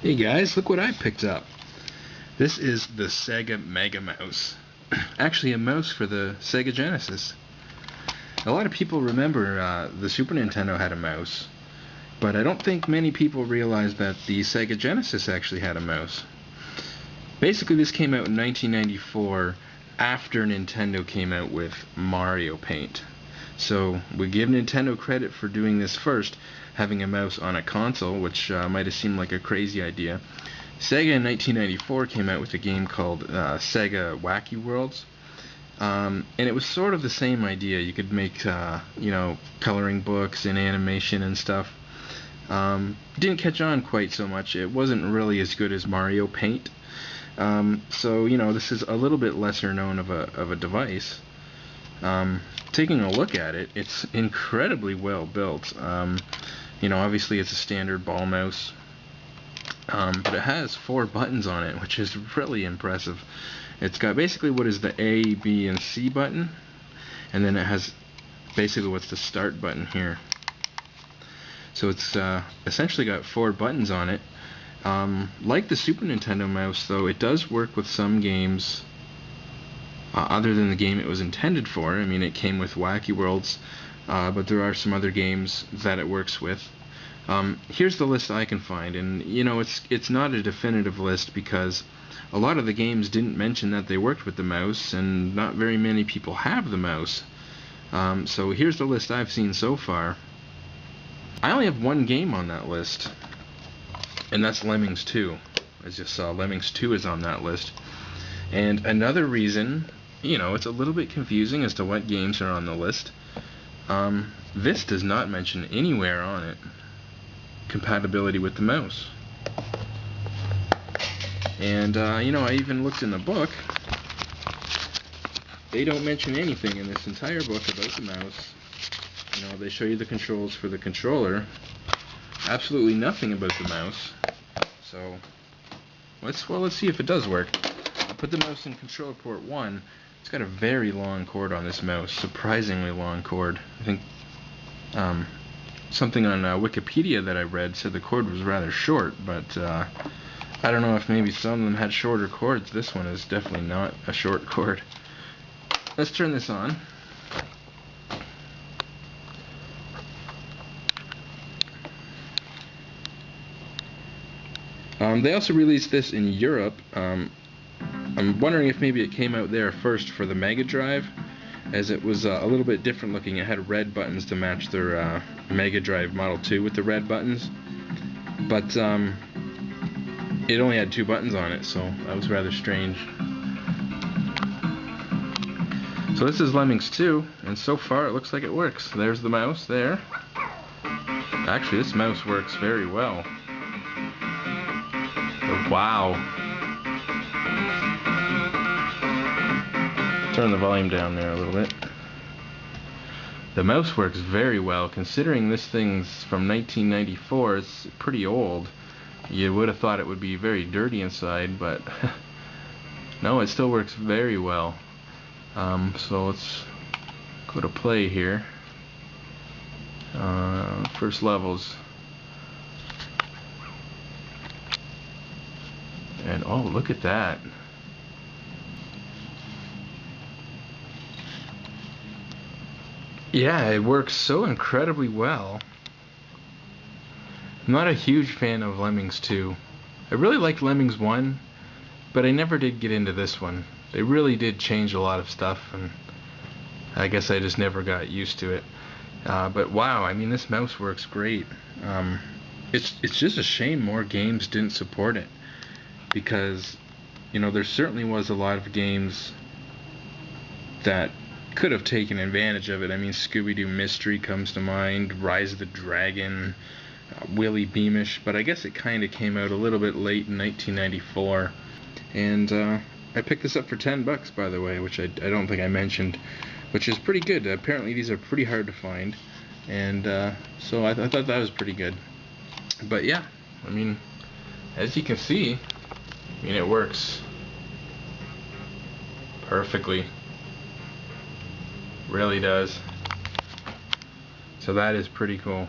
Hey guys, look what I picked up. This is the Sega Mega Mouse. Actually a mouse for the Sega Genesis. A lot of people remember the Super Nintendo had a mouse, but I don't think many people realize that the Sega Genesis actually had a mouse. Basically this came out in 1994 after Nintendo came out with Mario Paint. So we give Nintendo credit for doing this first, having a mouse on a console, which might have seemed like a crazy idea. Sega in 1994 came out with a game called Sega Wacky Worlds, and it was sort of the same idea. You could make coloring books and animation and stuff. Didn't catch on quite so much. It wasn't really as good as Mario Paint. So this is a little bit lesser known of a device. Taking a look at it, it's incredibly well built. Obviously it's a standard ball mouse, but it has 4 buttons on it, which is really impressive. It's got basically what is the A, B, and C button, and then it has basically what's the start button here. So it's essentially got 4 buttons on it. Like the Super Nintendo mouse, though, it does work with some games other than the game it was intended for. I mean, it came with Wacky Worlds, but there are some other games that it works with. Here's the list I can find, and it's not a definitive list because a lot of the games didn't mention that they worked with the mouse, and not very many people have the mouse. So here's the list I've seen so far. I only have one game on that list, and that's Lemmings 2. As you saw, Lemmings 2 is on that list. And another reason, it's a little bit confusing as to what games are on the list. This does not mention anywhere on it compatibility with the mouse. And I even looked in the book. They don't mention anything in this entire book about the mouse. They show you the controls for the controller. Absolutely nothing about the mouse. So let's see if it does work. I'll put the mouse in controller port 1. It's got a very long cord on this mouse, surprisingly long cord. I think something on Wikipedia that I read said the cord was rather short, but I don't know if maybe some of them had shorter cords. This one is definitely not a short cord. Let's turn this on. They also released this in Europe. I'm wondering if maybe it came out there first for the Mega Drive, as it was a little bit different looking. It had red buttons to match their Mega Drive Model 2 with the red buttons, but it only had 2 buttons on it, so that was rather strange. So this is Lemmings 2, and so far it looks like it works. There's the mouse there. Actually, this mouse works very well. Wow. Turn the volume down there a little bit. The mouse works very well, considering this thing's from 1994. It's pretty old. You would have thought it would be very dirty inside, but no, it still works very well. So let's go to play here. First levels. And oh, look at that. Yeah, it works so incredibly well. I'm not a huge fan of Lemmings 2. I really liked Lemmings 1, but I never did get into this one. They really did change a lot of stuff, and I guess I just never got used to it. But wow, I mean, this mouse works great. It's just a shame more games didn't support it, because there certainly was a lot of games that could have taken advantage of it. I mean, Scooby-Doo Mystery comes to mind, Rise of the Dragon, Willy Beamish, but I guess it kind of came out a little bit late in 1994. And I picked this up for $10, by the way, which I don't think I mentioned, which is pretty good. Apparently these are pretty hard to find, and so I thought that was pretty good. But yeah, I mean, as you can see, it works perfectly. Really does. So that is pretty cool.